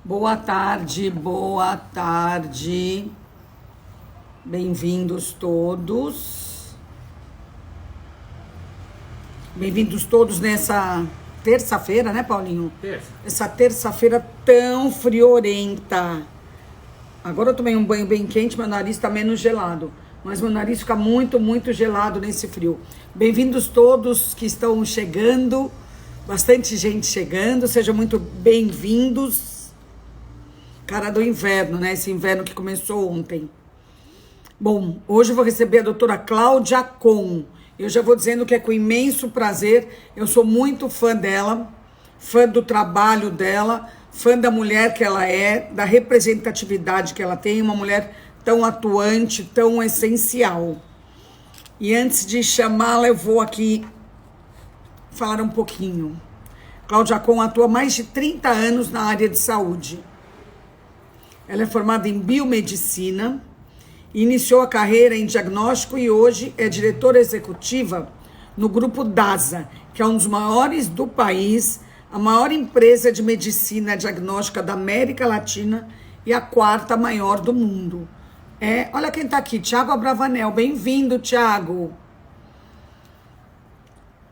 Boa tarde, boa tarde. Bem-vindos todos. Bem-vindos todos nessa terça-feira, né, Paulinho? Terça. Essa terça-feira tão friorenta. Agora eu tomei um banho bem quente, meu nariz está menos gelado. Mas meu nariz fica muito, muito gelado nesse frio. Bem-vindos todos que estão chegando. Bastante gente chegando. Sejam muito bem-vindos. Cara do inverno, né? Esse inverno que começou ontem. Bom, hoje eu vou receber a doutora Cláudia Com. Eu já vou dizendo que é com imenso prazer. Eu sou muito fã dela, fã do trabalho dela, fã da mulher que ela é, da representatividade que ela tem, uma mulher tão atuante, tão essencial. E antes de chamá-la, eu vou aqui falar um pouquinho. Cláudia Com atua há mais de 30 anos na área de saúde. Ela é formada em biomedicina, iniciou a carreira em diagnóstico e hoje é diretora executiva no grupo DASA, que é um dos maiores do país, a maior empresa de medicina diagnóstica da América Latina e a quarta maior do mundo. Olha quem está aqui, Tiago Abravanel. Bem-vindo, Tiago.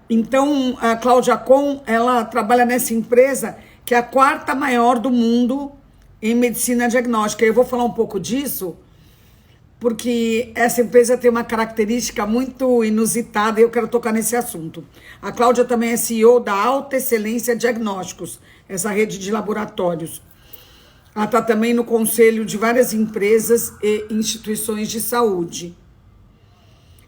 Então, a Cláudia Com, ela trabalha nessa empresa que é a quarta maior do mundo em medicina diagnóstica. Eu vou falar um pouco disso, porque essa empresa tem uma característica muito inusitada e eu quero tocar nesse assunto. A Cláudia também é CEO da Alta Excelência Diagnósticos, essa rede de laboratórios. Ela está também no conselho de várias empresas e instituições de saúde.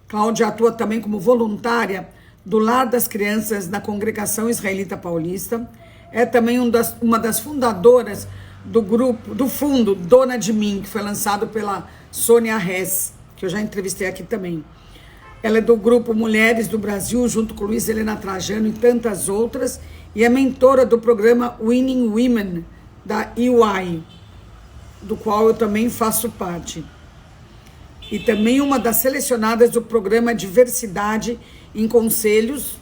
Cláudia atua também como voluntária do Lar das Crianças da Congregação Israelita Paulista. É também uma das fundadoras do fundo Dona de Mim, que foi lançado pela Sônia Hess, que eu já entrevistei aqui também. Ela é do grupo Mulheres do Brasil, junto com Luiz Helena Trajano e tantas outras, e é mentora do programa Winning Women, da EY, do qual eu também faço parte. E também uma das selecionadas do programa Diversidade em Conselhos,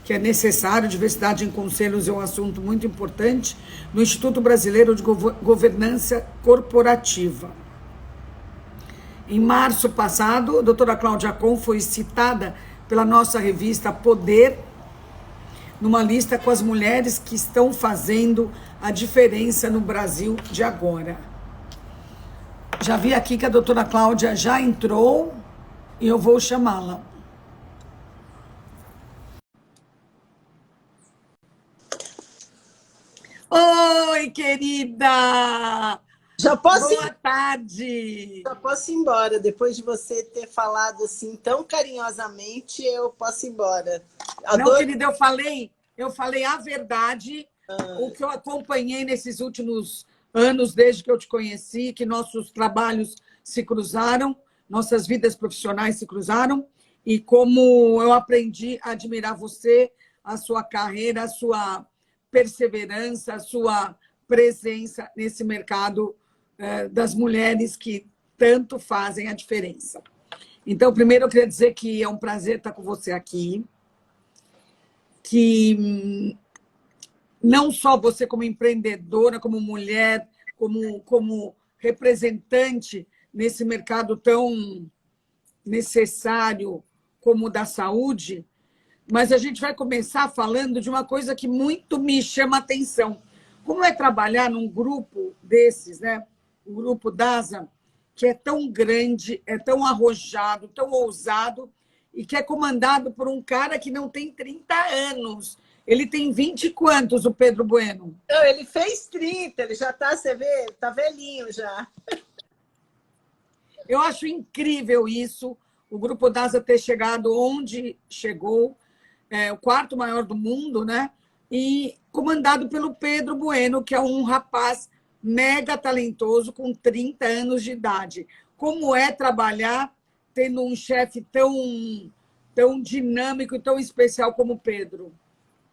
que é necessário. Diversidade em conselhos é um assunto muito importante, no Instituto Brasileiro de Governança Corporativa. Em março passado, a doutora Cláudia Com foi citada pela nossa revista Poder, numa lista com as mulheres que estão fazendo a diferença no Brasil de agora. Já vi aqui que a doutora Cláudia já entrou e eu vou chamá-la. Oi, querida! Já posso Boa ir, tarde! já posso ir embora. Depois de você ter falado assim tão carinhosamente, eu posso ir embora. Não, Adoro. querida, eu falei a verdade, o que eu acompanhei nesses últimos anos, desde que eu te conheci, que nossos trabalhos se cruzaram, nossas vidas profissionais se cruzaram, e como eu aprendi a admirar você, a sua carreira, a sua perseverança, a sua presença nesse mercado das mulheres que tanto fazem a diferença. Então, primeiro eu queria dizer que é um prazer estar com você aqui, que não só você como empreendedora, como mulher, como representante nesse mercado tão necessário como o da saúde, mas a gente vai começar falando de uma coisa que muito me chama a atenção. Como é trabalhar num grupo desses, né? O grupo DASA, que é tão grande, é tão arrojado, tão ousado, e que é comandado por um cara que não tem 30 anos. Ele tem 20 e quantos, o Pedro Bueno? Não, ele fez 30, ele já está, você vê, está velhinho já. Eu acho incrível isso, o Grupo DASA ter chegado onde chegou, o quarto maior do mundo, né? E comandado pelo Pedro Bueno, que é um rapaz mega talentoso, com 30 anos de idade. Como é trabalhar tendo um chefe tão dinâmico e tão especial como o Pedro?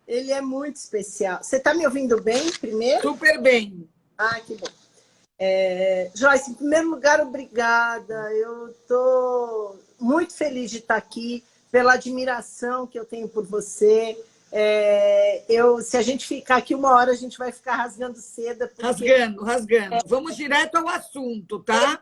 Ele é muito especial. Você está me ouvindo bem primeiro? Super bem. Ah, que bom. Joyce, em primeiro lugar, obrigada. Eu estou muito feliz de estar aqui, pela admiração que eu tenho por você, Se a gente ficar aqui 1 hora, a gente vai ficar rasgando seda. Rasgando, rasgando. Vamos direto ao assunto, tá?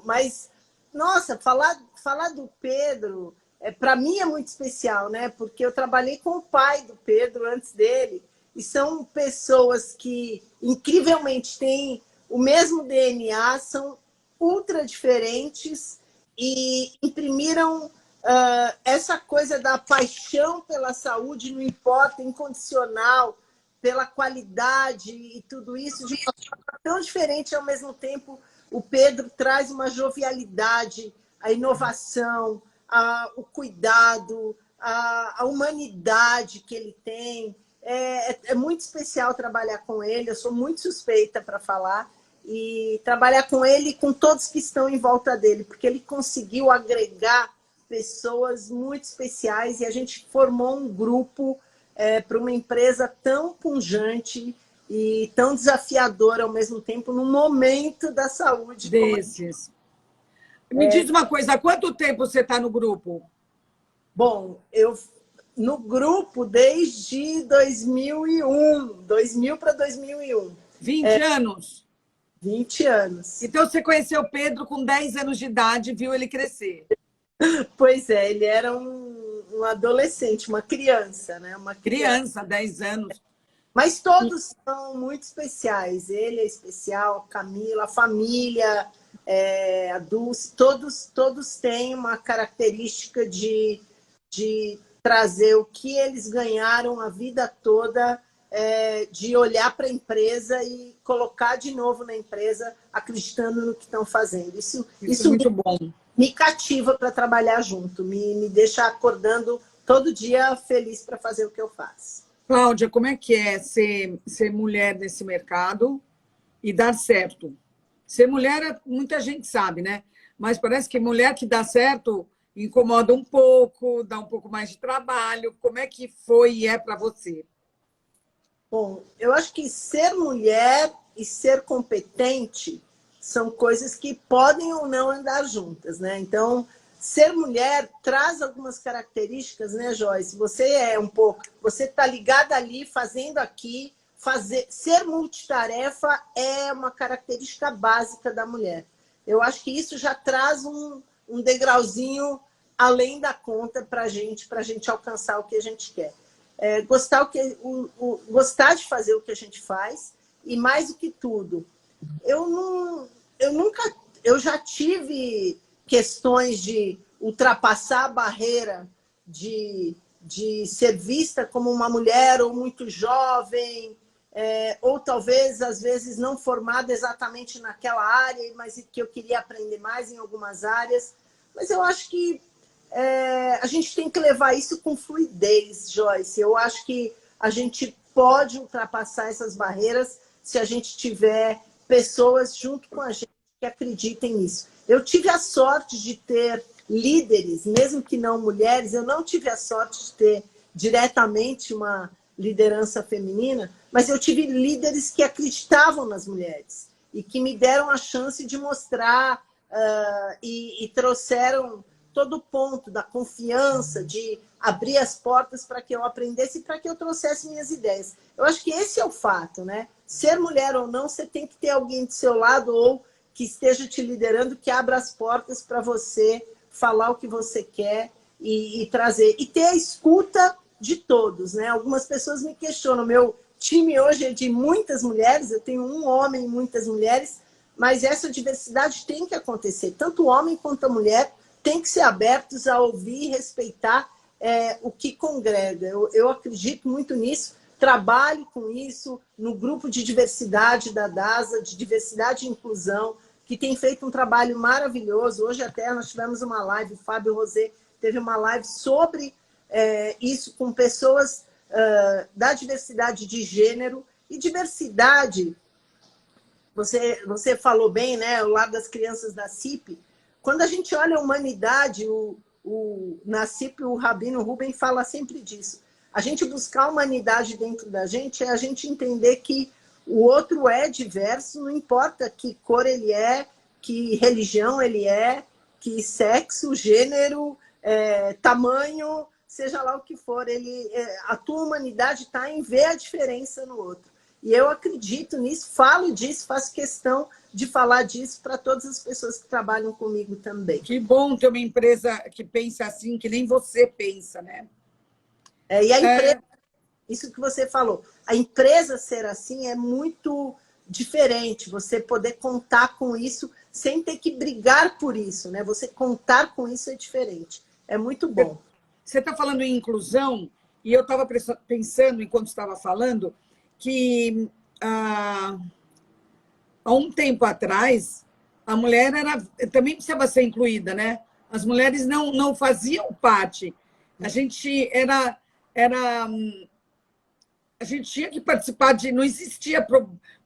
Mas, nossa, falar do Pedro, para mim é muito especial, né? Porque eu trabalhei com o pai do Pedro antes dele, e são pessoas que, incrivelmente, têm o mesmo DNA, são ultra diferentes e imprimiram essa coisa da paixão pela saúde, não importa, incondicional, pela qualidade e tudo isso, de uma forma tão diferente ao mesmo tempo. O Pedro traz uma jovialidade, a inovação, o cuidado, a humanidade que ele tem. É muito especial trabalhar com ele, eu sou muito suspeita para falar, e trabalhar com ele e com todos que estão em volta dele, porque ele conseguiu agregar pessoas muito especiais e a gente formou um grupo para uma empresa tão pujante e tão desafiadora ao mesmo tempo, no momento da saúde. Desses. Me diz uma coisa, há quanto tempo você está no grupo? Bom, eu no grupo desde 2001, 2000 para 2001. 20 anos? 20 anos. Então você conheceu o Pedro com 10 anos de idade e viu ele crescer. Pois é, ele era um adolescente, uma criança, né? Uma criança, 10 anos. Mas todos são muito especiais. Ele é especial, a Camila, a família, a Dulce, todos têm uma característica de trazer o que eles ganharam a vida toda, de olhar para a empresa e colocar de novo na empresa, acreditando no que estão fazendo. Isso é muito bom. Me cativa para trabalhar junto, me deixa acordando todo dia feliz para fazer o que eu faço. Cláudia, como é que é ser mulher nesse mercado e dar certo? Ser mulher, muita gente sabe, né? Mas parece que mulher que dá certo incomoda um pouco, dá um pouco mais de trabalho. Como é que foi e é para você? Bom, eu acho que ser mulher e ser competente são coisas que podem ou não andar juntas, né? Então, ser mulher traz algumas características, né, Joyce? Você está ligada ali, fazendo aqui, ser multitarefa é uma característica básica da mulher. Eu acho que isso já traz um degrauzinho além da conta para a gente alcançar o que a gente quer. Gostar de fazer o que a gente faz, e mais do que tudo, eu já tive questões de ultrapassar a barreira de ser vista como uma mulher ou muito jovem, ou talvez, às vezes, não formada exatamente naquela área, mas que eu queria aprender mais em algumas áreas. Mas eu acho que a gente tem que levar isso com fluidez, Joyce. Eu acho que a gente pode ultrapassar essas barreiras se a gente tiver pessoas junto com a gente que acreditem nisso. Eu tive a sorte de ter líderes, mesmo que não mulheres, eu não tive a sorte de ter diretamente uma liderança feminina, mas eu tive líderes que acreditavam nas mulheres e que me deram a chance de mostrar e trouxeram todo o ponto da confiança, de abrir as portas para que eu aprendesse e para que eu trouxesse minhas ideias. Eu acho que esse é o fato, né? Ser mulher ou não, você tem que ter alguém do seu lado ou que esteja te liderando, que abra as portas para você falar o que você quer e trazer. E ter a escuta de todos, né? Algumas pessoas me questionam. Meu time hoje é de muitas mulheres, eu tenho um homem e muitas mulheres, mas essa diversidade tem que acontecer. Tanto o homem quanto a mulher têm que ser abertos a ouvir e respeitar o que congrega. Eu acredito muito nisso, trabalho com isso no grupo de diversidade da DASA, de diversidade e inclusão, que tem feito um trabalho maravilhoso. Hoje até nós tivemos uma live, o Fábio Rosé teve uma live sobre isso com pessoas da diversidade de gênero e diversidade. Você falou bem, né? O lado das crianças da CIP. Quando a gente olha a humanidade, na CIP, o Rabino Rubem fala sempre disso. A gente buscar a humanidade dentro da gente é a gente entender que o outro é diverso, não importa que cor ele é, que religião ele é, que sexo, gênero, tamanho, seja lá o que for, a tua humanidade está em ver a diferença no outro. E eu acredito nisso, falo disso, faço questão de falar disso para todas as pessoas que trabalham comigo também. Que bom ter uma empresa que pensa assim, que nem você pensa, né? E a empresa, isso que você falou, a empresa ser assim é muito diferente, você poder contar com isso sem ter que brigar por isso, né? Você contar com isso é diferente. É muito bom. Você está falando em inclusão, e eu estava pensando, enquanto estava falando, que há um tempo atrás, a mulher também precisava ser incluída, né? As mulheres não faziam parte. A gente a gente tinha que participar de. Não existia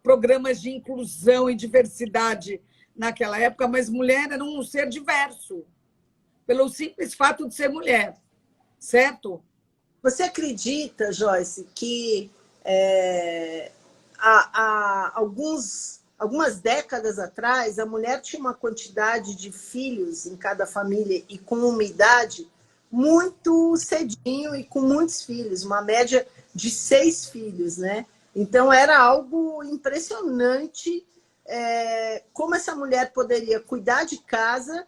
programas de inclusão e diversidade naquela época, mas mulher era um ser diverso, pelo simples fato de ser mulher, certo? Você acredita, Joyce, que há algumas décadas atrás a mulher tinha uma quantidade de filhos em cada família e com uma idade muito cedinho e com muitos filhos, uma média de 6 filhos, né? Então era algo impressionante como essa mulher poderia cuidar de casa,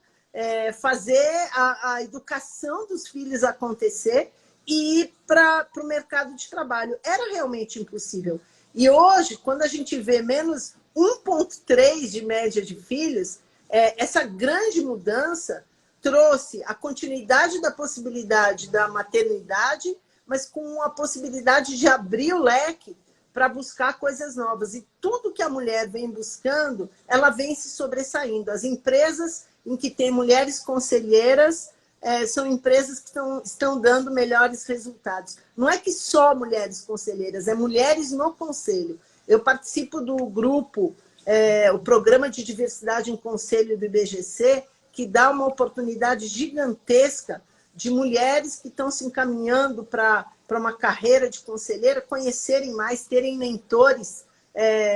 fazer a educação dos filhos acontecer e ir para o mercado de trabalho. Era realmente impossível. E hoje, quando a gente vê menos 1,3 de média de filhos, essa grande mudança trouxe a continuidade da possibilidade da maternidade, mas com a possibilidade de abrir o leque para buscar coisas novas. E tudo que a mulher vem buscando, ela vem se sobressaindo. As empresas em que tem mulheres conselheiras são empresas que estão dando melhores resultados. Não é que só mulheres conselheiras, é mulheres no conselho. Eu participo do grupo, o Programa de Diversidade em Conselho do IBGC, que dá uma oportunidade gigantesca de mulheres que estão se encaminhando para uma carreira de conselheira, conhecerem mais, terem mentores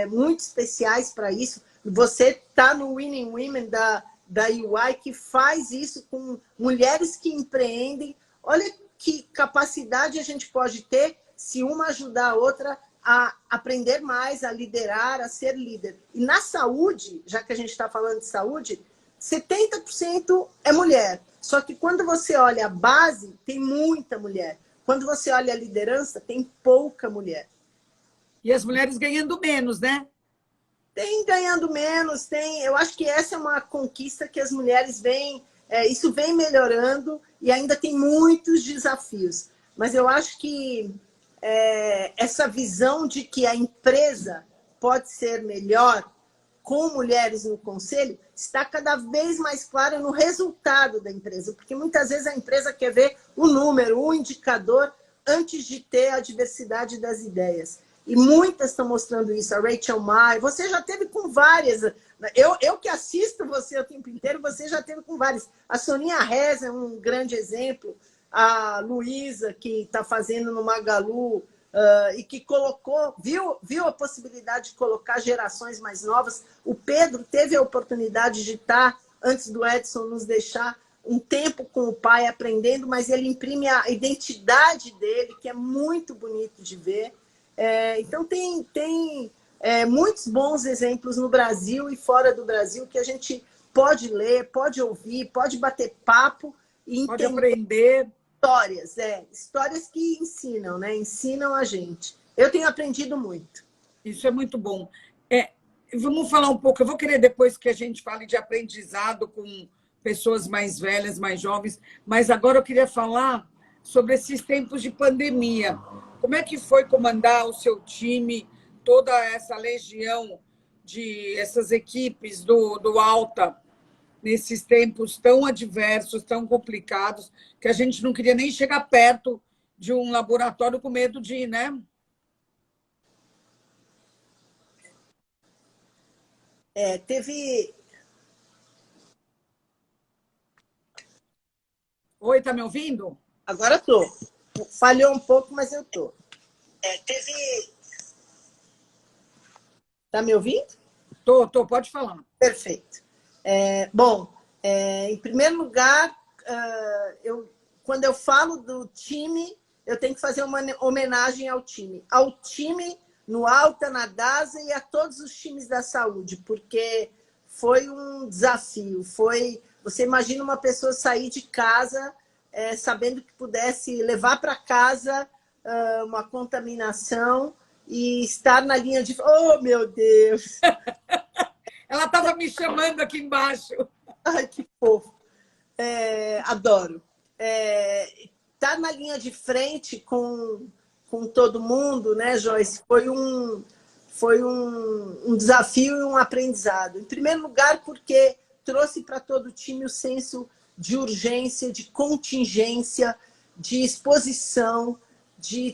muito especiais para isso. Você está no Winning Women da UI, que faz isso com mulheres que empreendem. Olha que capacidade a gente pode ter se uma ajudar a outra a aprender mais, a liderar, a ser líder. E na saúde, já que a gente está falando de saúde, 70% é mulher. Só que quando você olha a base, tem muita mulher. Quando você olha a liderança, tem pouca mulher. E as mulheres ganhando menos, né? Tem ganhando menos, eu acho que essa é uma conquista que as mulheres isso vem melhorando e ainda tem muitos desafios. Mas eu acho que essa visão de que a empresa pode ser melhor com mulheres no conselho está cada vez mais clara no resultado da empresa, porque muitas vezes a empresa quer ver o número, o indicador, antes de ter a diversidade das ideias. E muitas estão mostrando isso. A Rachel Mai, você já teve com várias. Eu que assisto você o tempo inteiro, você já teve com várias. A Soninha Reza é um grande exemplo. A Luísa, que está fazendo no Magalu, e que viu a possibilidade de colocar gerações mais novas. O Pedro teve a oportunidade de estar, antes do Edson nos deixar, um tempo com o pai aprendendo, mas ele imprime a identidade dele, que é muito bonito de ver. Então, tem muitos bons exemplos no Brasil e fora do Brasil que a gente pode ler, pode ouvir, pode bater papo e entender. Pode aprender. Histórias que ensinam, né? Ensinam a gente. Eu tenho aprendido muito. Isso é muito bom. Vamos falar um pouco, eu vou querer depois que a gente fale de aprendizado com pessoas mais velhas, mais jovens, mas agora eu queria falar sobre esses tempos de pandemia. Como é que foi comandar o seu time, toda essa legião essas equipes do Alta, nesses tempos tão adversos, tão complicados, que a gente não queria nem chegar perto de um laboratório com medo de ir, né? Teve... Oi, tá me ouvindo? Agora estou. Falhou um pouco, mas eu estou. Tá me ouvindo? Tô, pode falar. Perfeito. Em primeiro lugar, eu quando eu falo do time, eu tenho que fazer uma homenagem ao time. Ao time no Alta, na DASA e a todos os times da saúde, porque foi um desafio. Você imagina uma pessoa sair de casa sabendo que pudesse levar para casa uma contaminação e estar na linha de... Oh, meu Deus! Ela estava me chamando aqui embaixo. Ai, que fofo! Adoro. Estar na linha de frente com todo mundo, né, Joyce? Foi um desafio e um aprendizado. Em primeiro lugar, porque trouxe para todo o time o senso de urgência, de contingência, de exposição,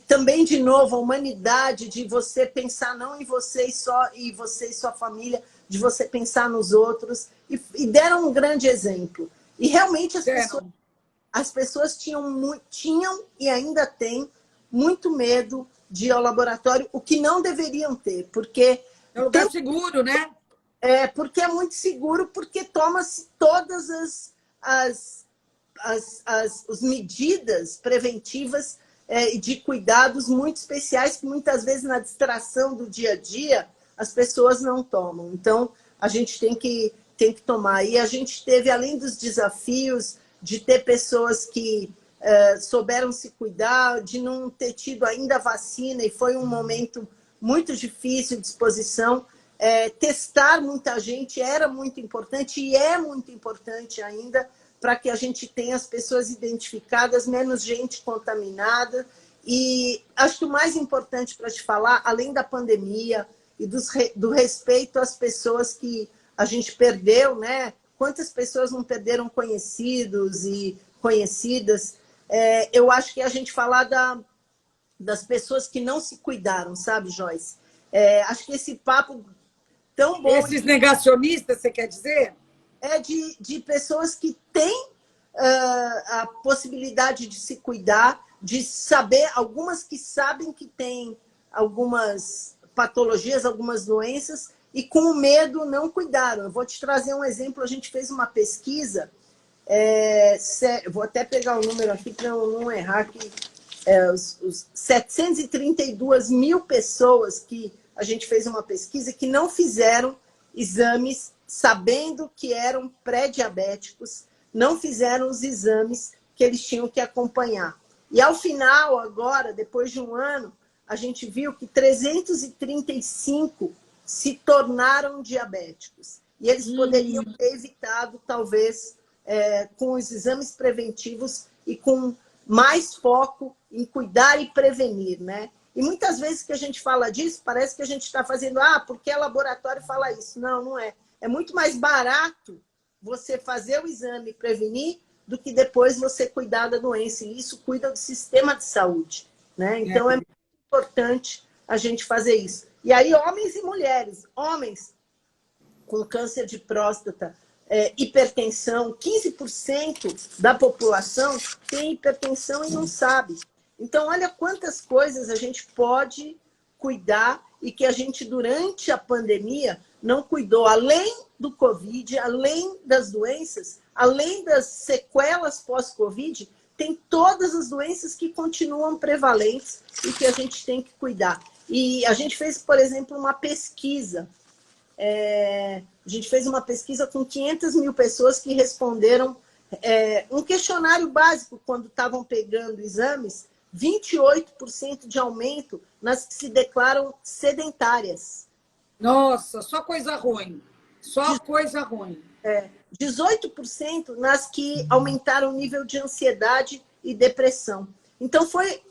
também, de novo, a humanidade, de você pensar não em você e você e sua família, de você pensar nos outros. E deram um grande exemplo. E realmente as pessoas tinham e ainda têm muito medo de ir ao laboratório, o que não deveriam ter, porque... É um lugar seguro, né? Porque é muito seguro, porque toma-se todas as medidas preventivas e de cuidados muito especiais, que muitas vezes na distração do dia a dia as pessoas não tomam. Então, a gente tem que tomar. E a gente teve, além dos desafios de ter pessoas que souberam se cuidar, de não ter tido ainda vacina, e foi um momento muito difícil de exposição. Testar muita gente era muito importante e é muito importante ainda para que a gente tenha as pessoas identificadas, menos gente contaminada. E acho que o mais importante para te falar, além da pandemia e do respeito às pessoas que a gente perdeu, né? Quantas pessoas não perderam conhecidos e conhecidas? Eu acho que a gente falar das pessoas que não se cuidaram, sabe, Joyce? Acho que esse papo tão bom... Esses negacionistas, você quer dizer? De pessoas que têm a possibilidade de se cuidar, de saber, algumas que sabem que têm algumas patologias, algumas doenças, e com o medo não cuidaram. Eu vou te trazer um exemplo. A gente fez uma pesquisa, vou até pegar o número aqui para não errar, que os 732 mil pessoas que a gente fez uma pesquisa que não fizeram exames sabendo que eram pré-diabéticos, não fizeram os exames que eles tinham que acompanhar. E ao final, agora, depois de um ano, a gente viu que 335 se tornaram diabéticos. E eles poderiam ter evitado, talvez, com os exames preventivos e com mais foco em cuidar e prevenir, né? E muitas vezes que a gente fala disso, parece que a gente está fazendo, porque é laboratório fala isso. Não, não é. É muito mais barato você fazer o exame e prevenir do que depois você cuidar da doença. E isso cuida do sistema de saúde, né? Então, é muito importante a gente fazer isso. E aí, homens e mulheres. Homens com câncer de próstata, hipertensão, 15% da população tem hipertensão e não sabe. Então, olha quantas coisas a gente pode cuidar e que a gente, durante a pandemia, não cuidou. Além do Covid, além das doenças, além das sequelas pós-Covid, tem todas as doenças que continuam prevalentes e que a gente tem que cuidar. E a gente fez, por exemplo, uma pesquisa. A gente fez uma pesquisa com 500 mil pessoas que responderam um questionário básico quando estavam pegando exames, 28% de aumento nas que se declaram sedentárias. Nossa, só coisa ruim. Só coisa ruim. 18% nas que aumentaram o nível de ansiedade e depressão. Então, foi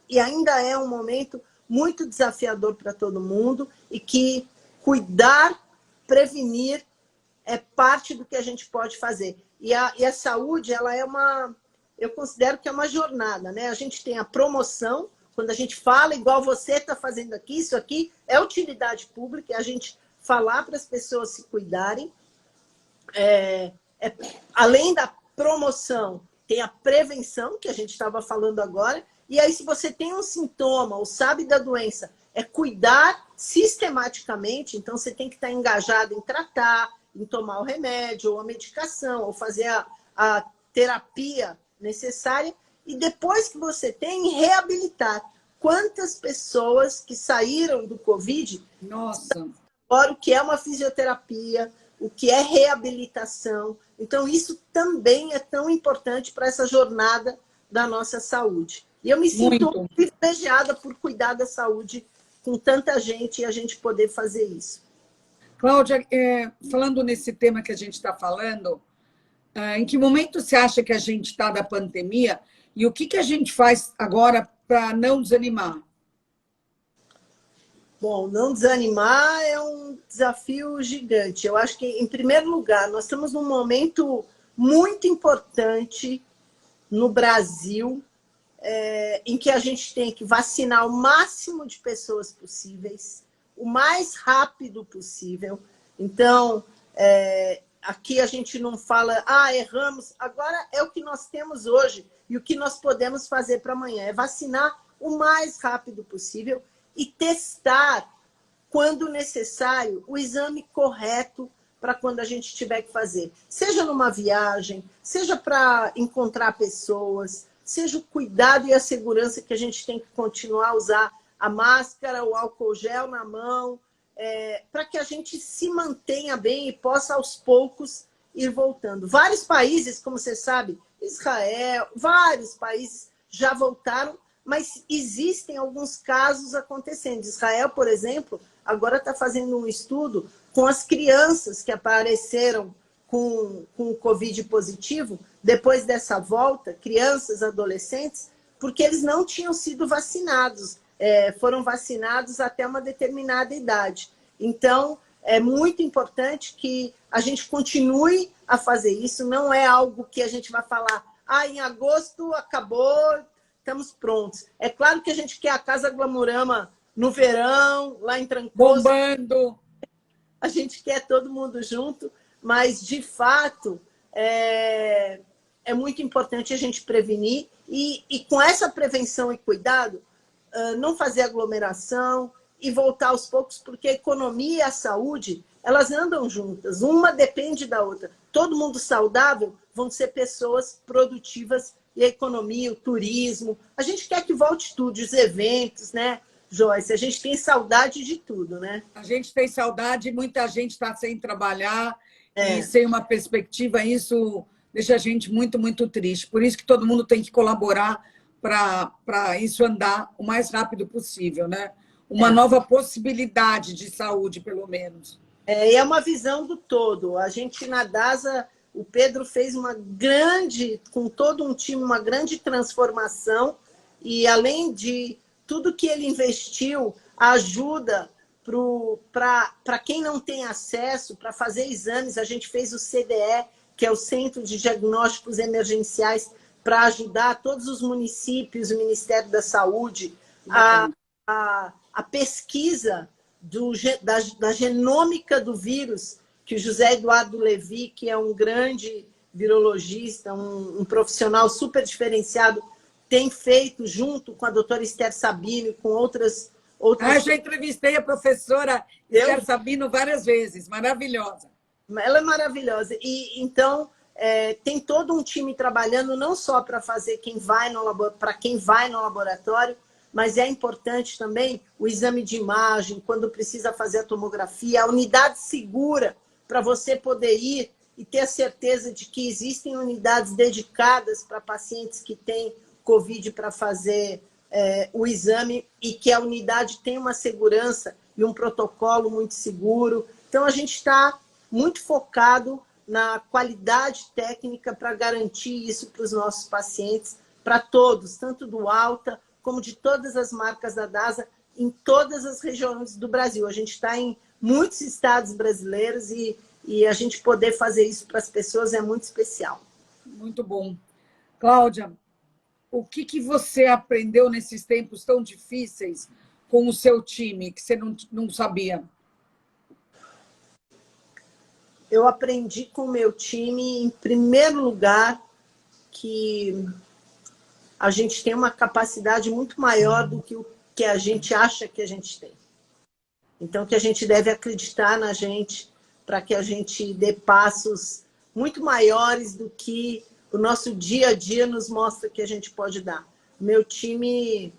e ainda é um momento muito desafiador para todo mundo e que cuidar, prevenir é parte do que a gente pode fazer. E a saúde, ela eu considero que é uma jornada, né? A gente tem a promoção, quando a gente fala, igual você está fazendo aqui, isso aqui é utilidade pública, é a gente falar para as pessoas se cuidarem. Além da promoção, tem a prevenção, que a gente estava falando agora, e aí se você tem um sintoma ou sabe da doença, é cuidar sistematicamente, então você tem que estar engajado em tratar, em tomar o remédio, ou a medicação, ou fazer a terapia necessária e depois que você tem, reabilitar. Quantas pessoas que saíram do Covid, Nossa, agora o que é uma fisioterapia, o que é reabilitação. Então, isso também é tão importante para essa jornada da nossa saúde. E eu me sinto muito. privilegiada por cuidar da saúde com tanta gente e a gente poder fazer isso. Cláudia, falando nesse tema que a gente está falando, em que momento você acha que a gente está da pandemia e o que, que a gente faz agora para não desanimar? Bom, não desanimar é um desafio gigante. Eu acho que, em primeiro lugar, nós estamos num momento muito importante no Brasil, em que a gente tem que vacinar o máximo de pessoas possíveis, o mais rápido possível. Então, aqui a gente não fala, erramos. Agora é o que nós temos hoje e o que nós podemos fazer para amanhã. É vacinar o mais rápido possível e testar, quando necessário, o exame correto para quando a gente tiver que fazer. Seja numa viagem, seja para encontrar pessoas, seja o cuidado e a segurança que a gente tem que continuar a usar a máscara, o álcool gel na mão, para que a gente se mantenha bem e possa, aos poucos, ir voltando. Vários países, como você sabe, Israel, vários países já voltaram, mas existem alguns casos acontecendo. Israel, por exemplo, agora está fazendo um estudo com as crianças que apareceram com o Covid positivo, depois dessa volta, crianças, adolescentes, porque eles não tinham sido vacinados, foram vacinados até uma determinada idade. Então, é muito importante que a gente continue a fazer isso, não é algo que a gente vai falar, em agosto acabou, estamos prontos. É claro que a gente quer a Casa Glamurama no verão, lá em Trancoso. Bombando! A gente quer todo mundo junto, mas, de fato, é muito importante a gente prevenir e com essa prevenção e cuidado, não fazer aglomeração e voltar aos poucos, porque a economia e a saúde, elas andam juntas, uma depende da outra. Todo mundo saudável vão ser pessoas produtivas e a economia, o turismo. A gente quer que volte tudo, os eventos, né, Joyce? A gente tem saudade de tudo, né? A gente tem saudade, muita gente está sem trabalhar e sem uma perspectiva, isso deixa a gente muito, muito triste. Por isso que todo mundo tem que colaborar para isso andar o mais rápido possível, né? Uma nova possibilidade de saúde, pelo menos. E é uma visão do todo. A gente, na DASA, o Pedro fez com todo um time, uma grande transformação e, além de tudo que ele investiu, ajuda para quem não tem acesso, para fazer exames. A gente fez o CDE, que é o Centro de Diagnósticos Emergenciais, para ajudar todos os municípios, o Ministério da Saúde, a pesquisa da genômica do vírus, que o José Eduardo Levi, que é um grande virologista, um profissional super diferenciado, tem feito junto com a doutora Esther Sabino e com outras... Já entrevistei a professora Esther Sabino várias vezes, maravilhosa. Ela é maravilhosa. E então, tem todo um time trabalhando, não só para fazer para quem vai no laboratório, mas é importante também o exame de imagem, quando precisa fazer a tomografia, a unidade segura para você poder ir e ter a certeza de que existem unidades dedicadas para pacientes que têm Covid para fazer o exame e que a unidade tem uma segurança e um protocolo muito seguro. Então, a gente está muito focado na qualidade técnica para garantir isso para os nossos pacientes, para todos, tanto do Alta como de todas as marcas da DASA, em todas as regiões do Brasil. A gente está em muitos estados brasileiros e a gente poder fazer isso para as pessoas é muito especial. Muito bom. Cláudia, o que você aprendeu nesses tempos tão difíceis com o seu time, que você não sabia? Eu aprendi com o meu time, em primeiro lugar, que a gente tem uma capacidade muito maior do que o que a gente acha que a gente tem. Então, que a gente deve acreditar na gente para que a gente dê passos muito maiores do que o nosso dia a dia nos mostra que a gente pode dar. Meu time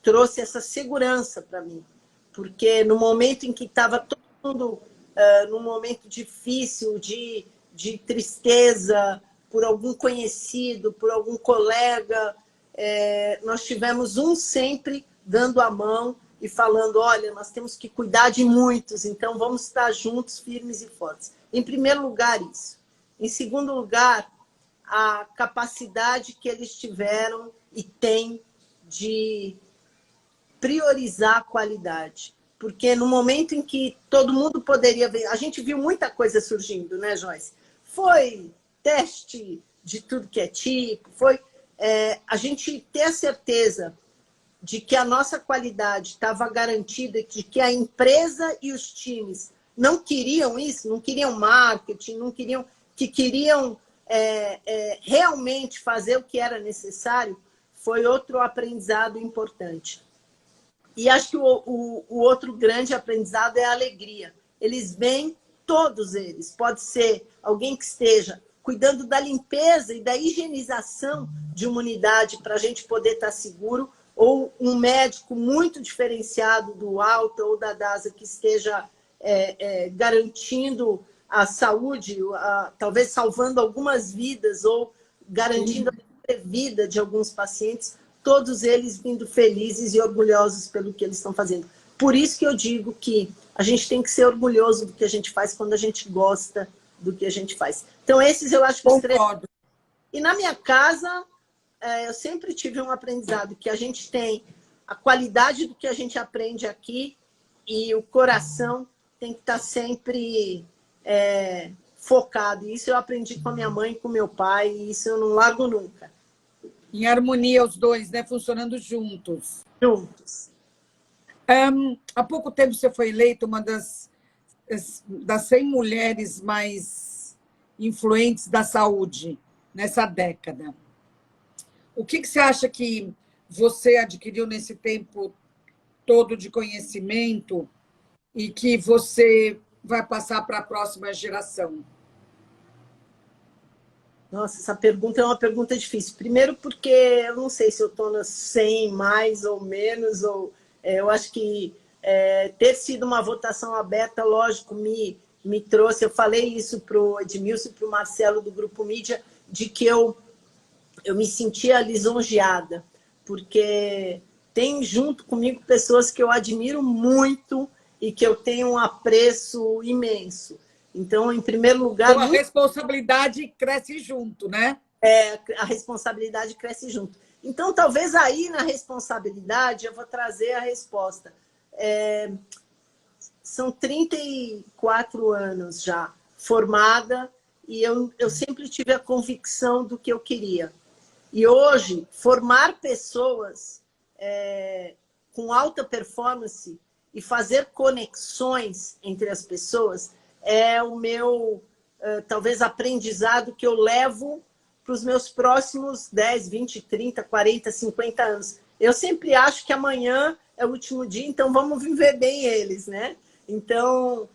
trouxe essa segurança para mim, porque no momento em que estava todo mundo num momento difícil de tristeza por algum conhecido, por algum colega, nós tivemos um sempre dando a mão e falando, olha, nós temos que cuidar de muitos, então vamos estar juntos, firmes e fortes. Em primeiro lugar, isso. Em segundo lugar, a capacidade que eles tiveram e têm de priorizar a qualidade. Porque no momento em que todo mundo poderia ver... A gente viu muita coisa surgindo, né, Joyce? Foi teste de tudo que é tipo, foi a gente ter a certeza de que a nossa qualidade estava garantida, de que a empresa e os times não queriam isso, não queriam marketing, não queriam... que queriam realmente fazer o que era necessário, foi outro aprendizado importante. E acho que o outro grande aprendizado é a alegria. Eles vêm, todos eles. Pode ser alguém que esteja cuidando da limpeza e da higienização de uma unidade para a gente poder estar seguro, ou um médico muito diferenciado do Alta ou da DASA que esteja garantindo a saúde, talvez salvando algumas vidas ou garantindo a vida de alguns pacientes, todos eles vindo felizes e orgulhosos pelo que eles estão fazendo. Por isso que eu digo que a gente tem que ser orgulhoso do que a gente faz quando a gente gosta do que a gente faz. Então, esses eu acho que os três... E na minha casa, eu sempre tive um aprendizado, que a gente tem a qualidade do que a gente aprende aqui e o coração tem que estar sempre focado. Isso eu aprendi com a minha mãe, com meu pai, e isso eu não largo nunca. Em harmonia os dois, né? Funcionando juntos. Juntos. Há pouco tempo você foi eleita uma das 100 mulheres mais influentes da saúde nessa década. O que você acha que você adquiriu nesse tempo todo de conhecimento e que você vai passar para a próxima geração? Nossa, essa pergunta é uma pergunta difícil. Primeiro porque eu não sei se eu estou nas 100 mais ou menos, ou eu acho que ter sido uma votação aberta, lógico, me trouxe. Eu falei isso para o Edmilson e para o Marcelo do Grupo Mídia, de que eu me sentia lisonjeada, porque tem junto comigo pessoas que eu admiro muito e que eu tenho um apreço imenso. Então, em primeiro lugar... Então, a responsabilidade cresce junto, né? A responsabilidade cresce junto. Então, talvez aí na responsabilidade eu vou trazer a resposta. São 34 anos já formada e eu sempre tive a convicção do que eu queria. E hoje, formar pessoas com alta performance e fazer conexões entre as pessoas é o meu, talvez, aprendizado que eu levo para os meus próximos 10, 20, 30, 40, 50 anos. Eu sempre acho que amanhã é o último dia, então vamos viver bem eles, né? Então,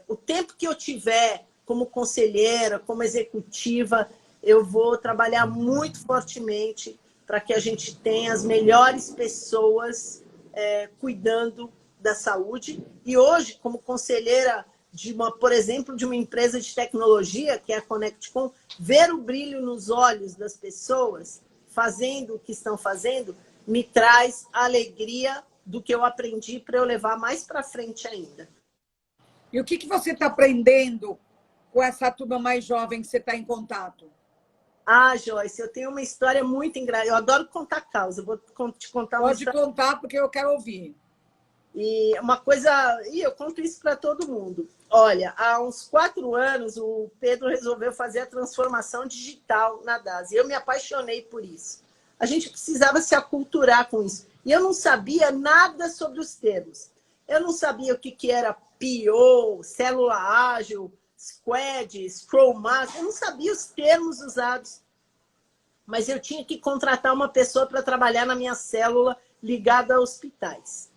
o tempo que eu tiver como conselheira, como executiva, eu vou trabalhar muito fortemente para que a gente tenha as melhores pessoas cuidando da saúde. E hoje, como conselheira por exemplo, de uma empresa de tecnologia, que é a ConnectCom, ver o brilho nos olhos das pessoas fazendo o que estão fazendo, me traz alegria do que eu aprendi para eu levar mais para frente ainda. E o que você está aprendendo com essa turma mais jovem que você está em contato? Ah, Joyce, eu tenho uma história muito engraçada. Eu adoro contar causa. Vou te contar uma história. Pode contar, porque eu quero ouvir. E uma coisa... E eu conto isso para todo mundo. Olha, há uns 4 anos, o Pedro resolveu fazer a transformação digital na DASA. E eu me apaixonei por isso. A gente precisava se aculturar com isso. E eu não sabia nada sobre os termos. Eu não sabia o que era PO, célula ágil, Squad, Scrum Master. Eu não sabia os termos usados. Mas eu tinha que contratar uma pessoa para trabalhar na minha célula ligada a hospitais.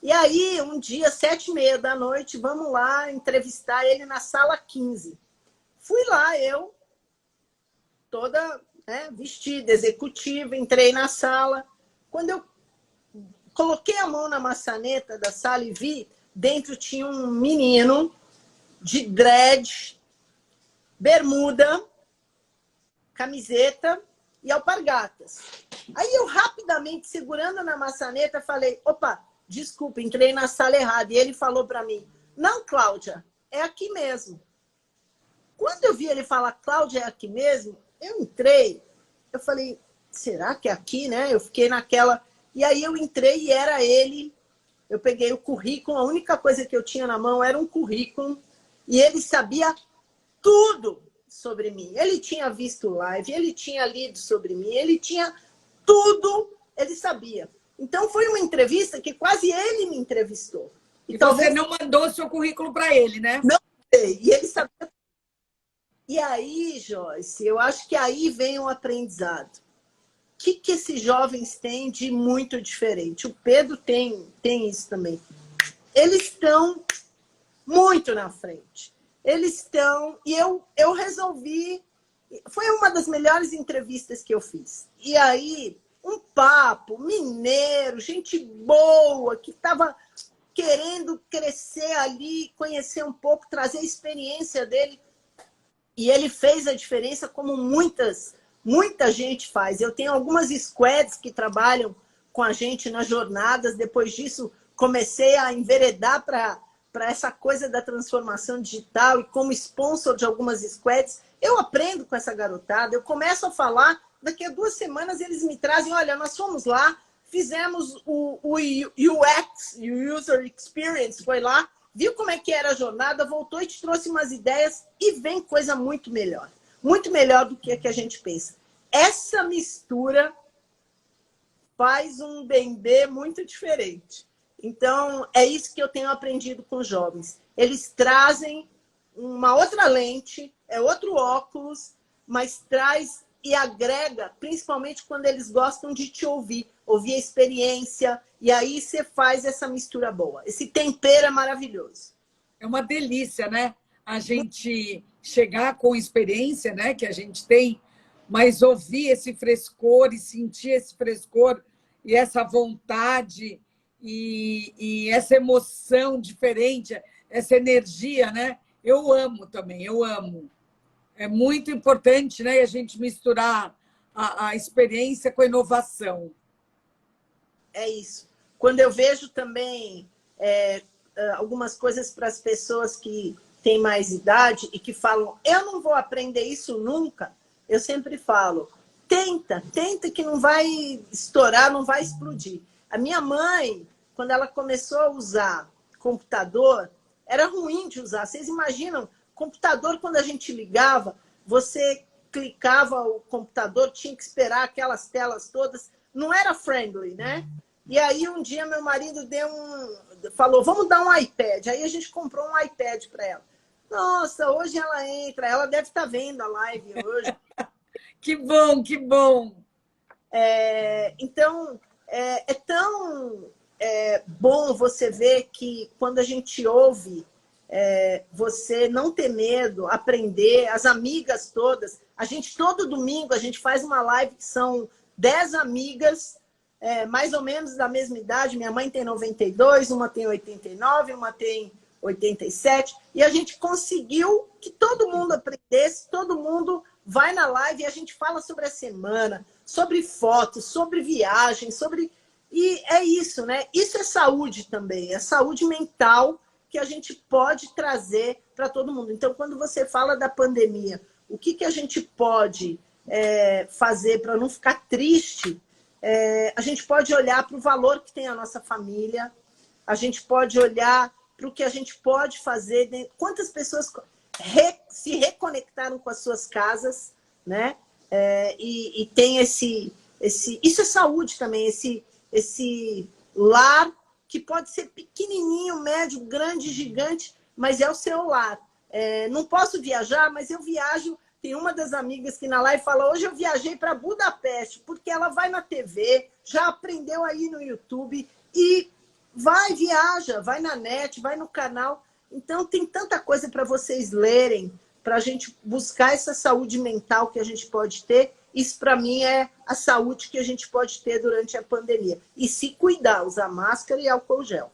E aí, um dia, 7h30 da noite, vamos lá entrevistar ele na sala 15. Fui lá, eu, toda, né, vestida, executiva, entrei na sala. Quando eu coloquei a mão na maçaneta da sala e vi, dentro tinha um menino de dread, bermuda, camiseta e alpargatas. Aí eu rapidamente, segurando na maçaneta, falei, opa, desculpa, entrei na sala errada. E ele falou para mim, não, Cláudia, é aqui mesmo. Quando eu vi ele falar, Cláudia, é aqui mesmo, eu entrei, eu falei, será que é aqui, né? Eu fiquei naquela... E aí eu entrei e era ele. Eu peguei o currículo, a única coisa que eu tinha na mão era um currículo. E ele sabia tudo sobre mim. Ele tinha visto live, ele tinha lido sobre mim, ele tinha tudo, ele sabia. Então foi uma entrevista que quase ele me entrevistou. E talvez você não mandou seu currículo para ele, né? Não sei. E ele sabia. E aí, Joyce, eu acho que aí vem o aprendizado. O que esses jovens têm de muito diferente? O Pedro tem isso também. Eles estão muito na frente. Eles estão... E eu resolvi... Foi uma das melhores entrevistas que eu fiz. E aí, um papo mineiro, gente boa, que estava querendo crescer ali, conhecer um pouco, trazer a experiência dele. E ele fez a diferença como muita gente faz. Eu tenho algumas squads que trabalham com a gente nas jornadas. Depois disso, comecei a enveredar para essa coisa da transformação digital e como sponsor de algumas squads. Eu aprendo com essa garotada, eu começo a falar, daqui a 2 semanas eles me trazem, olha, nós fomos lá, fizemos o UX, o User Experience, foi lá, viu como é que era a jornada, voltou e te trouxe umas ideias e vem coisa muito melhor do que a gente pensa. Essa mistura faz um bendê muito diferente. Então, é isso que eu tenho aprendido com os jovens. Eles trazem uma outra lente, é outro óculos, mas traz e agrega, principalmente quando eles gostam de te ouvir a experiência, e aí você faz essa mistura boa. Esse tempero é maravilhoso. É uma delícia, né? A gente chegar com experiência, né, que a gente tem, mas ouvir esse frescor e sentir esse frescor e essa vontade e essa emoção diferente, essa energia, né? Eu amo também, eu amo. É muito importante, né, a gente misturar a experiência com a inovação. É isso. Quando eu vejo também algumas coisas para as pessoas que têm mais idade e que falam, eu não vou aprender isso nunca, eu sempre falo, tenta que não vai estourar, não vai explodir. A minha mãe, quando ela começou a usar computador, era ruim de usar. Vocês imaginam, computador, quando a gente ligava, você clicava o computador, tinha que esperar aquelas telas todas, não era friendly, né? E aí um dia meu marido falou, vamos dar um iPad. Aí a gente comprou um iPad para ela. Nossa, hoje ela entra, ela deve estar vendo a live hoje. Que bom, que bom. Então, é tão bom você ver que quando a gente ouve, você não ter medo, aprender, as amigas todas. Todo domingo, a gente faz uma live que são 10 amigas, mais ou menos da mesma idade. Minha mãe tem 92, uma tem 89, uma tem 87. E a gente conseguiu que todo mundo aprendesse, todo mundo vai na live e a gente fala sobre a semana, sobre fotos, sobre viagem, sobre... E é isso, né? Isso é saúde também, é saúde mental que a gente pode trazer para todo mundo. Então, quando você fala da pandemia, o que a gente pode fazer para não ficar triste? A gente pode olhar para o valor que tem a nossa família, a gente pode olhar para o que a gente pode fazer. Quantas pessoas se reconectaram com as suas casas, né? E tem esse... Isso é saúde também, esse lar que pode ser pequenininho, médio, grande, gigante, mas é o seu lar. Não posso viajar, mas eu viajo. Tem uma das amigas que na live fala, hoje eu viajei para Budapeste, porque ela vai na TV, já aprendeu aí no YouTube, e viaja, vai na net, vai no canal. Então tem tanta coisa para vocês lerem, para a gente buscar essa saúde mental que a gente pode ter. Isso, para mim, é a saúde que a gente pode ter durante a pandemia. E se cuidar, usar máscara e álcool gel.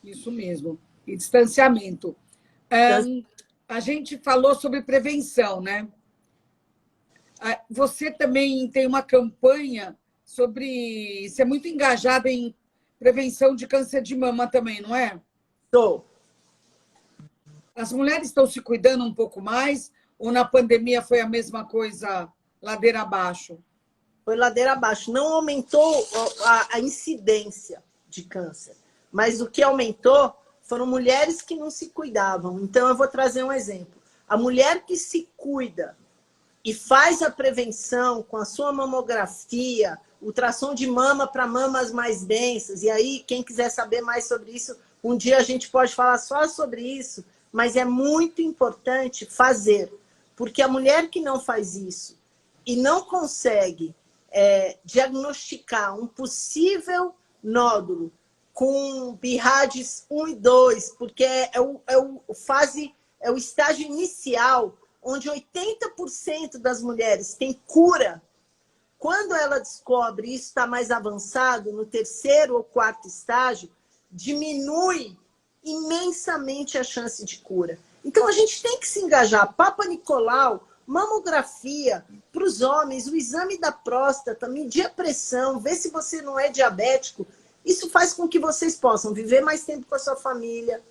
Isso mesmo. E distanciamento. A gente falou sobre prevenção, né? Você também tem uma campanha sobre... Você é muito engajada em prevenção de câncer de mama também, não é? Estou. As mulheres estão se cuidando um pouco mais? Ou na pandemia foi a mesma coisa, ladeira abaixo? Foi ladeira abaixo. Não aumentou a incidência de câncer. Mas o que aumentou foram mulheres que não se cuidavam. Então, eu vou trazer um exemplo. A mulher que se cuida e faz a prevenção com a sua mamografia, ultrassom de mama para mamas mais densas, e aí, quem quiser saber mais sobre isso, um dia a gente pode falar só sobre isso, mas é muito importante fazer, porque a mulher que não faz isso e não consegue diagnosticar um possível nódulo com BIRADS 1 e 2, porque é o estágio inicial, onde 80% das mulheres têm cura. Quando ela descobre isso está mais avançado, no terceiro ou quarto estágio, diminui imensamente a chance de cura. Então, a gente tem que se engajar. Papa Nicolau, mamografia, para os homens, o exame da próstata, medir a pressão, ver se você não é diabético. Isso faz com que vocês possam viver mais tempo com a sua família,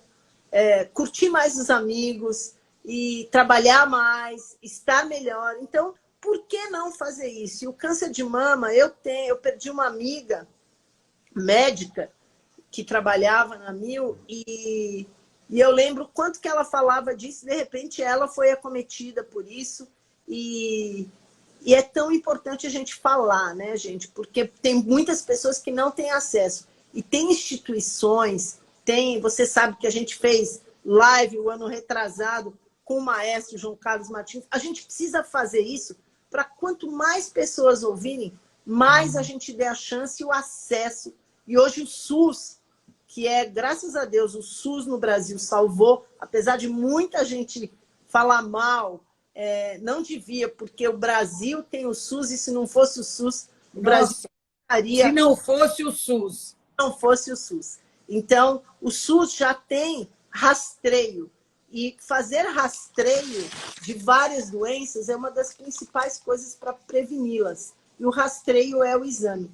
curtir mais os amigos e trabalhar mais, estar melhor. Então, por que não fazer isso? E o câncer de mama, eu perdi uma amiga médica que trabalhava na Mil e eu lembro quanto que ela falava disso, de repente ela foi acometida por isso e é tão importante a gente falar, né, gente? Porque tem muitas pessoas que não têm acesso. E tem instituições, você sabe que a gente fez live o ano retrasado com o maestro João Carlos Martins. A gente precisa fazer isso para quanto mais pessoas ouvirem, mais a gente dê a chance e o acesso. E hoje o SUS, que graças a Deus, o SUS no Brasil salvou, apesar de muita gente falar mal, não devia, porque o Brasil tem o SUS, e se não fosse o SUS, o Brasil estaria... Se não fosse o SUS. Não fosse o SUS. Então, o SUS já tem rastreio. E fazer rastreio de várias doenças é uma das principais coisas para preveni-las. E o rastreio é o exame.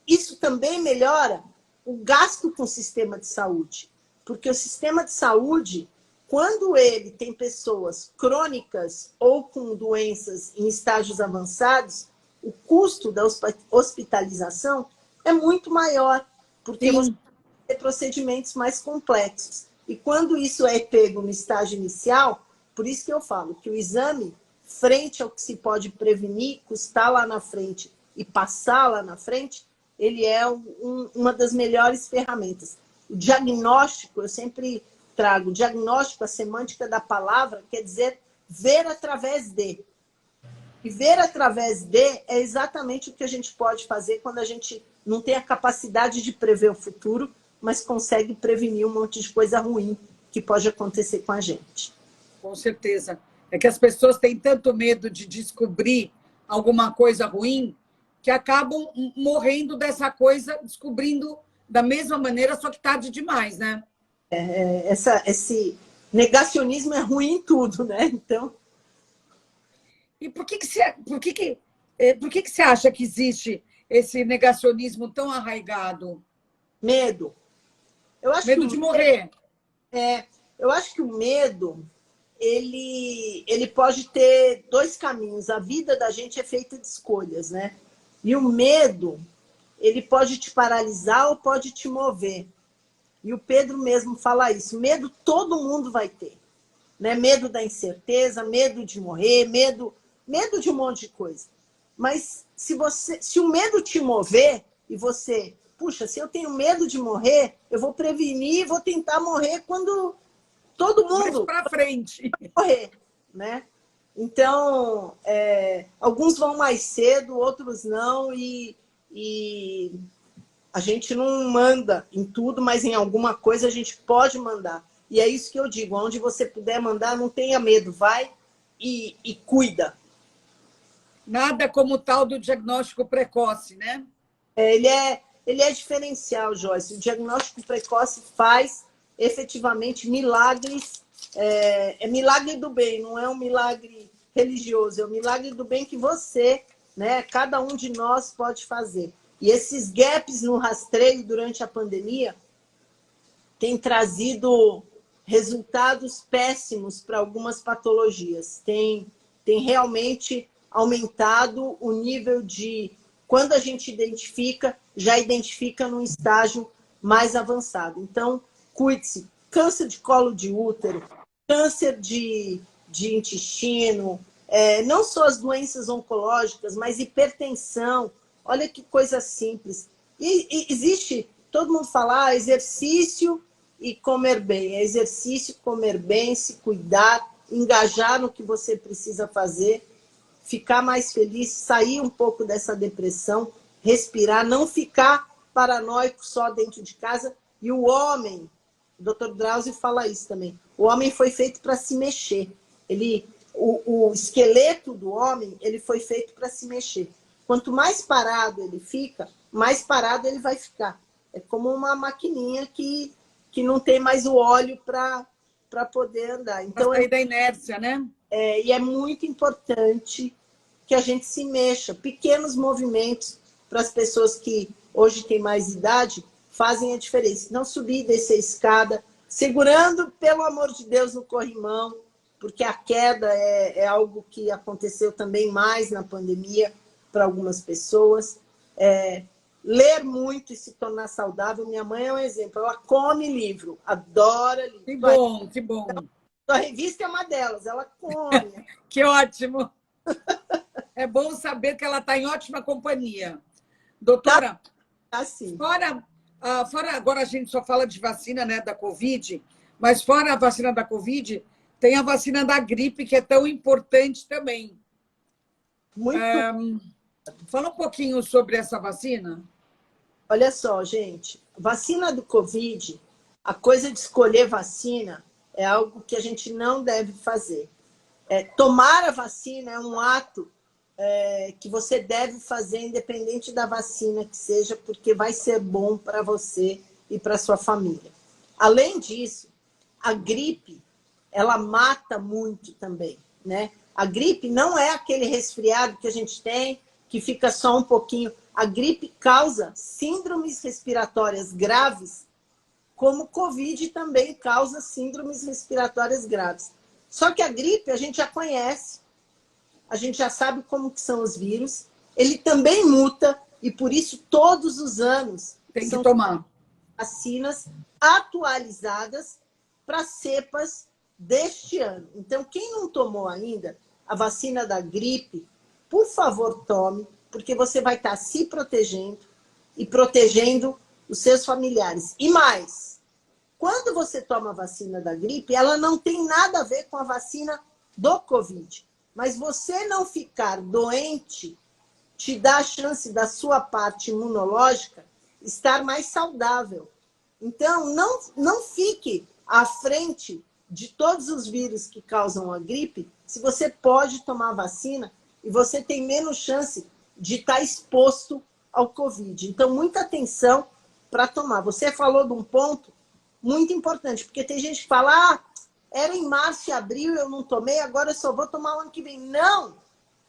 Isso também melhora o gasto com o sistema de saúde. Porque o sistema de saúde, quando ele tem pessoas crônicas ou com doenças em estágios avançados, o custo da hospitalização é muito maior, porque você tem procedimentos mais complexos. E quando isso é pego no estágio inicial, por isso que eu falo que o exame, frente ao que se pode prevenir, custar lá na frente e passar lá na frente, ele é uma das melhores ferramentas. O diagnóstico, eu sempre trago, o diagnóstico, a semântica da palavra, quer dizer ver através de. E ver através de é exatamente o que a gente pode fazer quando a gente não tem a capacidade de prever o futuro, mas consegue prevenir um monte de coisa ruim que pode acontecer com a gente. Com certeza. É que as pessoas têm tanto medo de descobrir alguma coisa ruim que acabam morrendo dessa coisa, descobrindo da mesma maneira, só que tarde demais, né? Esse negacionismo é ruim em tudo, né? Então... E por que você acha que existe esse negacionismo tão arraigado? Medo. Medo de morrer. Eu acho que o medo, ele pode ter dois caminhos. A vida da gente é feita de escolhas, né? E o medo, ele pode te paralisar ou pode te mover. E o Pedro mesmo fala isso. Medo todo mundo vai ter. Né? Medo da incerteza, medo de morrer, medo de um monte de coisa. Mas se o medo te mover e você... Puxa, se eu tenho medo de morrer, eu vou prevenir, vou tentar morrer quando todo mundo... Mais para frente. Morrer, né? Então, alguns vão mais cedo, outros não, e a gente não manda em tudo, mas em alguma coisa a gente pode mandar. E é isso que eu digo, onde você puder mandar, não tenha medo, vai, e cuida. Nada como o tal do diagnóstico precoce, né? Ele é diferencial, Joyce. O diagnóstico precoce faz efetivamente milagres. É milagre do bem, não é um milagre religioso, é um milagre do bem que você, né, cada um de nós pode fazer. E esses gaps no rastreio durante a pandemia têm trazido resultados péssimos para algumas patologias. Tem realmente aumentado o nível de, quando a gente identifica, já identifica num estágio mais avançado. Então, cuide-se. Câncer de colo de útero, câncer de intestino, não só as doenças oncológicas, mas hipertensão. Olha que coisa simples. E existe, todo mundo fala, exercício e comer bem. É exercício, comer bem, se cuidar, engajar no que você precisa fazer, ficar mais feliz, sair um pouco dessa depressão, respirar, não ficar paranoico só dentro de casa. E o homem, o Dr. Drauzio fala isso também, o homem foi feito para se mexer. O esqueleto do homem, ele foi feito para se mexer. Quanto mais parado ele fica, mais parado ele vai ficar. É como uma maquininha que não tem mais o óleo para poder andar. Então, sair da inércia, né? E é muito importante que a gente se mexa. Pequenos movimentos para as pessoas que hoje têm mais idade fazem a diferença. Não subir e descer a escada, segurando, pelo amor de Deus, no corrimão, porque a queda é algo que aconteceu também mais na pandemia para algumas pessoas. Ler muito e se tornar saudável. Minha mãe é um exemplo. Ela come livro, adora livro. Que bom, que bom. A revista é uma delas, ela come. Que ótimo. É bom saber que ela está em ótima companhia. Doutora, assim. Fora, agora a gente só fala de vacina, né, da Covid, mas fora a vacina da Covid, tem a vacina da gripe, que é tão importante também. Muito. Fala um pouquinho sobre essa vacina. Olha só, gente, vacina do Covid, a coisa de escolher vacina é algo que a gente não deve fazer. Tomar a vacina é um ato que você deve fazer independente da vacina que seja, porque vai ser bom para você e para sua família. Além disso, a gripe, ela mata muito também, né? A gripe não é aquele resfriado que a gente tem, que fica só um pouquinho. A gripe causa síndromes respiratórias graves, como o Covid também causa síndromes respiratórias graves. Só que a gripe a gente já conhece, a gente já sabe como que são os vírus, ele também muta, e por isso todos os anos tem que tomar vacinas atualizadas para cepas deste ano. Então, quem não tomou ainda a vacina da gripe, por favor, tome, porque você vai estar se protegendo e protegendo os seus familiares. E mais, quando você toma a vacina da gripe, ela não tem nada a ver com a vacina do Covid. Mas você não ficar doente te dá a chance da sua parte imunológica estar mais saudável. Então, não fique à frente de todos os vírus que causam a gripe, se você pode tomar vacina e você tem menos chance de estar exposto ao Covid. Então, muita atenção para tomar. Você falou de um ponto muito importante, porque tem gente que fala, era em março e abril, eu não tomei, agora eu só vou tomar o ano que vem. Não!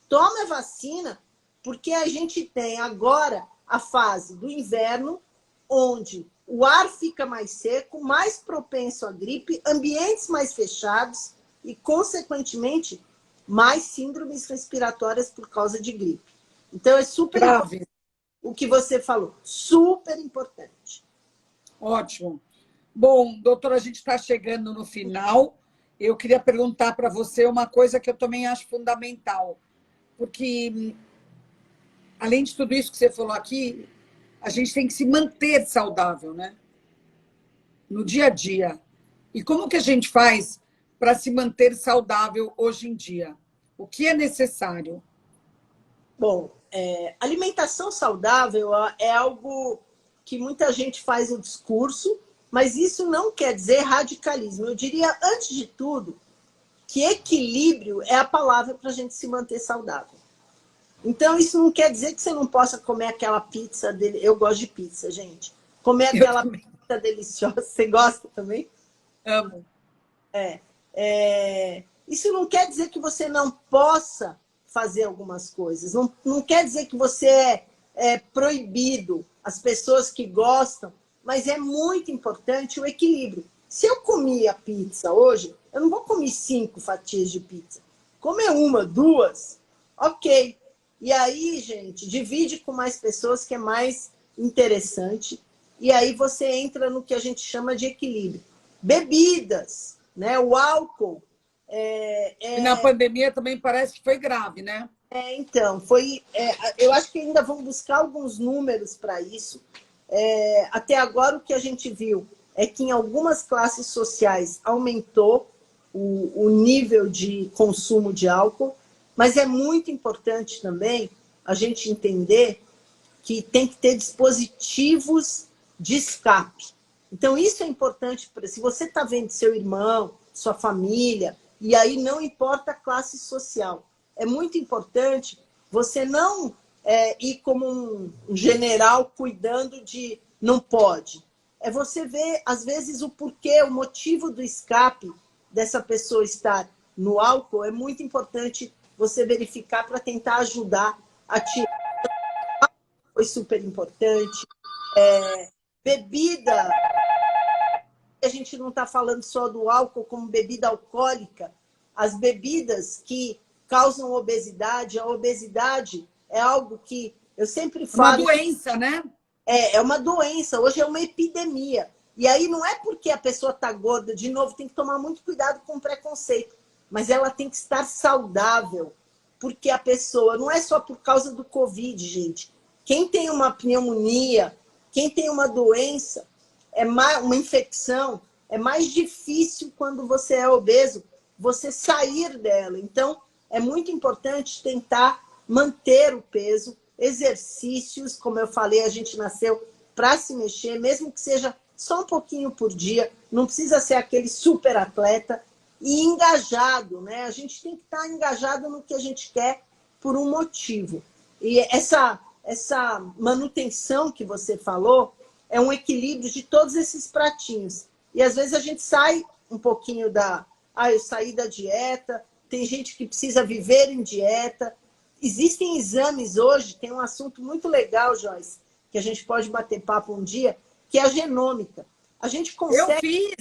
Tome a vacina, porque a gente tem agora a fase do inverno, onde o ar fica mais seco, mais propenso à gripe, ambientes mais fechados e, consequentemente, mais síndromes respiratórias por causa de gripe. Então, é super importante o que você falou. Super importante. Ótimo. Bom, doutora, a gente está chegando no final. Eu queria perguntar para você uma coisa que eu também acho fundamental, porque, além de tudo isso que você falou aqui, a gente tem que se manter saudável, né? No dia a dia. E como que a gente faz para se manter saudável hoje em dia? O que é necessário? Bom, alimentação saudável é algo que muita gente faz o discurso, mas isso não quer dizer radicalismo. Eu diria, antes de tudo, que equilíbrio é a palavra para a gente se manter saudável. Então, isso não quer dizer que você não possa comer aquela pizza dele. Eu gosto de pizza, gente. Comer Eu aquela também pizza deliciosa. Você gosta também? amo. Isso não quer dizer que você não possa fazer algumas coisas. Não quer dizer que você é proibido. As pessoas que gostam. Mas é muito importante o equilíbrio. Se eu comi a pizza hoje, eu não vou comer 5 fatias de pizza. Comer 1, 2, ok. E aí, gente, divide com mais pessoas que é mais interessante. E aí você entra no que a gente chama de equilíbrio. Bebidas, né? O álcool. E na pandemia também parece que foi grave, né? Então, eu acho que ainda vão buscar alguns números para isso. Até agora, o que a gente viu é que em algumas classes sociais aumentou o nível de consumo de álcool, mas é muito importante também a gente entender que tem que ter dispositivos de escape. Então, isso é importante. Se você está vendo seu irmão, sua família, e aí não importa a classe social, é muito importante você não ir como um general cuidando de não pode. É você ver, às vezes, o porquê, o motivo do escape dessa pessoa estar no álcool. É muito importante você verificar para tentar ajudar a tirar. Foi super importante. Bebida, a gente não está falando só do álcool como bebida alcoólica. As bebidas que causam obesidade, a obesidade é algo que eu sempre Uma falo. doença, né? É uma doença, hoje é uma epidemia. E aí não é porque a pessoa está gorda, de novo, tem que tomar muito cuidado com o preconceito, mas ela tem que estar saudável, porque a pessoa, não é só por causa do Covid, gente. Quem tem uma pneumonia, quem tem uma doença, uma infecção, é mais difícil quando você é obeso, você sair dela. Então, é muito importante tentar manter o peso, exercícios, como eu falei, a gente nasceu para se mexer, mesmo que seja só um pouquinho por dia, não precisa ser aquele super atleta, e engajado, né? A gente tem que estar engajado no que a gente quer por um motivo. E essa manutenção que você falou é um equilíbrio de todos esses pratinhos. E às vezes a gente sai um pouquinho eu saí da dieta, tem gente que precisa viver em dieta. Existem exames hoje, tem um assunto muito legal, Joyce, que a gente pode bater papo um dia, que é a genômica. A gente consegue...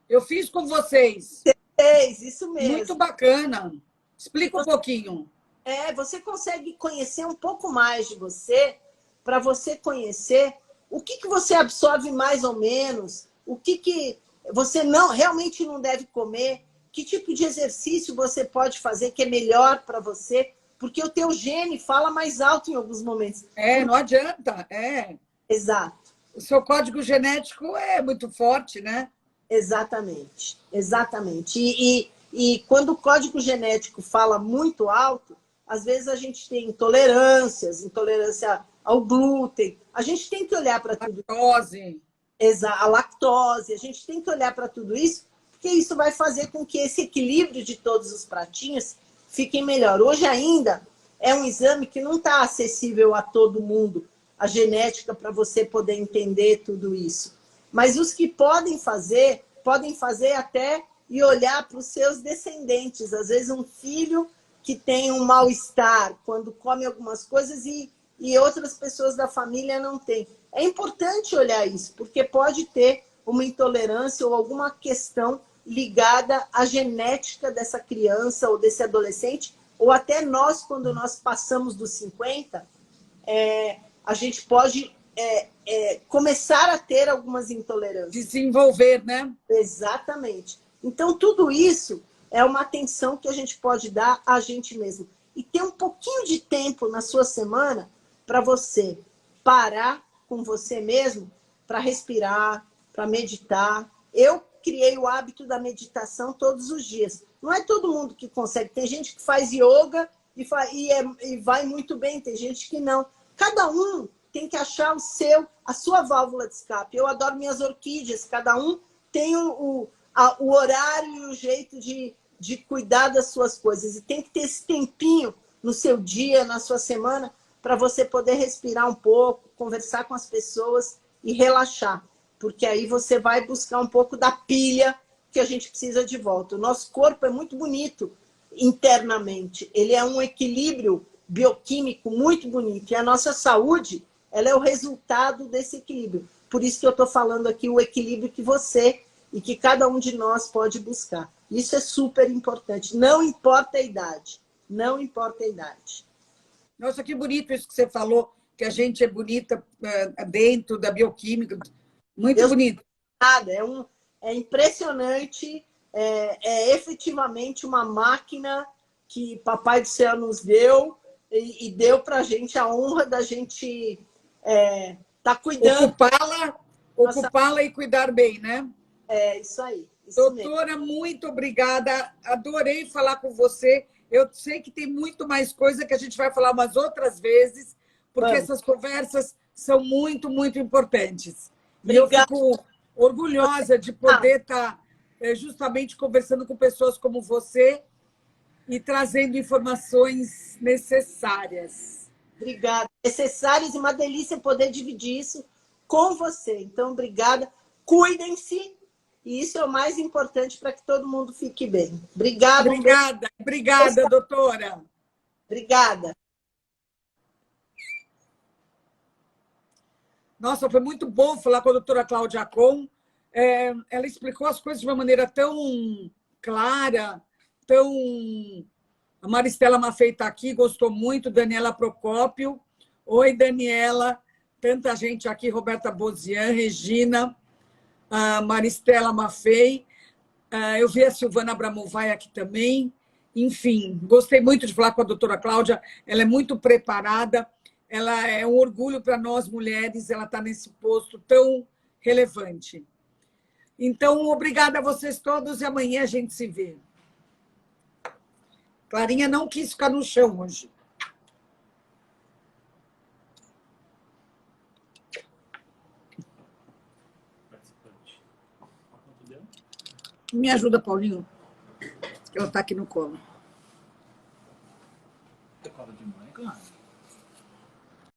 Eu fiz com vocês. Isso Muito mesmo. bacana. Explica um pouquinho. Você consegue conhecer um pouco mais de você, para você conhecer o que você absorve mais ou menos, o que você realmente não deve comer, que tipo de exercício você pode fazer que é melhor para você, porque o teu gene fala mais alto em alguns momentos. Não adianta. Exato. O seu código genético é muito forte, né? Exatamente. Exatamente. E quando o código genético fala muito alto, às vezes a gente tem intolerância ao glúten. A gente tem que olhar para tudo. Lactose. A lactose. A gente tem que olhar para tudo isso, porque isso vai fazer com que esse equilíbrio de todos os pratinhos fique melhor. Hoje ainda é um exame que não está acessível a todo mundo, a genética, para você poder entender tudo isso. Mas os que podem fazer até e olhar para os seus descendentes. Às vezes um filho que tem um mal-estar quando come algumas coisas e outras pessoas da família não têm. É importante olhar isso, porque pode ter uma intolerância ou alguma questão ligada à genética dessa criança ou desse adolescente, ou até nós, quando nós passamos dos 50, a gente pode começar a ter algumas intolerâncias. Desenvolver, né? Exatamente. Então, tudo isso é uma atenção que a gente pode dar a gente mesmo. E ter um pouquinho de tempo na sua semana para você parar com você mesmo, para respirar, para meditar. Eu criei o hábito da meditação todos os dias. Não é todo mundo que consegue. Tem gente que faz yoga e vai muito bem, tem gente que não. Cada um tem que achar a sua válvula de escape. Eu adoro minhas orquídeas, cada um tem o horário e o jeito de de cuidar das suas coisas. E tem que ter esse tempinho no seu dia, na sua semana, para você poder respirar um pouco, conversar com as pessoas e relaxar. Porque aí você vai buscar um pouco da pilha que a gente precisa de volta. O nosso corpo é muito bonito internamente. Ele é um equilíbrio bioquímico muito bonito. E a nossa saúde, ela é o resultado desse equilíbrio. Por isso que eu estou falando aqui o equilíbrio que você e que cada um de nós pode buscar. Isso é super importante. Não importa a idade. Não importa a idade. Nossa, que bonito isso que você falou, que a gente é bonita dentro da bioquímica. Muito Eu bonito. nada, é impressionante, é efetivamente uma máquina que Papai do Céu nos deu e deu para a gente a honra da gente tá cuidando. Ocupá-la e cuidar bem, né? É isso aí. Isso mesmo. Doutora, muito obrigada. Adorei falar com você. Eu sei que tem muito mais coisa que a gente vai falar umas outras vezes, porque Vamos. essas conversas são muito, muito importantes. E eu Obrigada. fico orgulhosa de poder estar justamente conversando com pessoas como você e trazendo informações necessárias. Obrigada. Necessárias e uma delícia poder dividir isso com você. Então, obrigada. Cuidem-se. E isso é o mais importante para que todo mundo fique bem. Obrigada. Obrigada, doutora. Obrigada. Nossa, foi muito bom falar com a doutora Cláudia Con. Ela explicou as coisas de uma maneira tão clara, tão... A Maristela Maffei está aqui, gostou muito. Daniela Procópio. Oi, Daniela. Tanta gente aqui. Roberta Bozian, Regina, a Maristela Maffei. Eu vi a Silvana Abramovay aqui também. Enfim, gostei muito de falar com a doutora Cláudia. Ela é muito preparada. Ela é um orgulho para nós, mulheres. Ela está nesse posto tão relevante. Então, obrigada a vocês todos e amanhã a gente se vê. Clarinha não quis ficar no chão hoje. Me ajuda, Paulinho, que ela está aqui no colo. Colo de mãe, claro.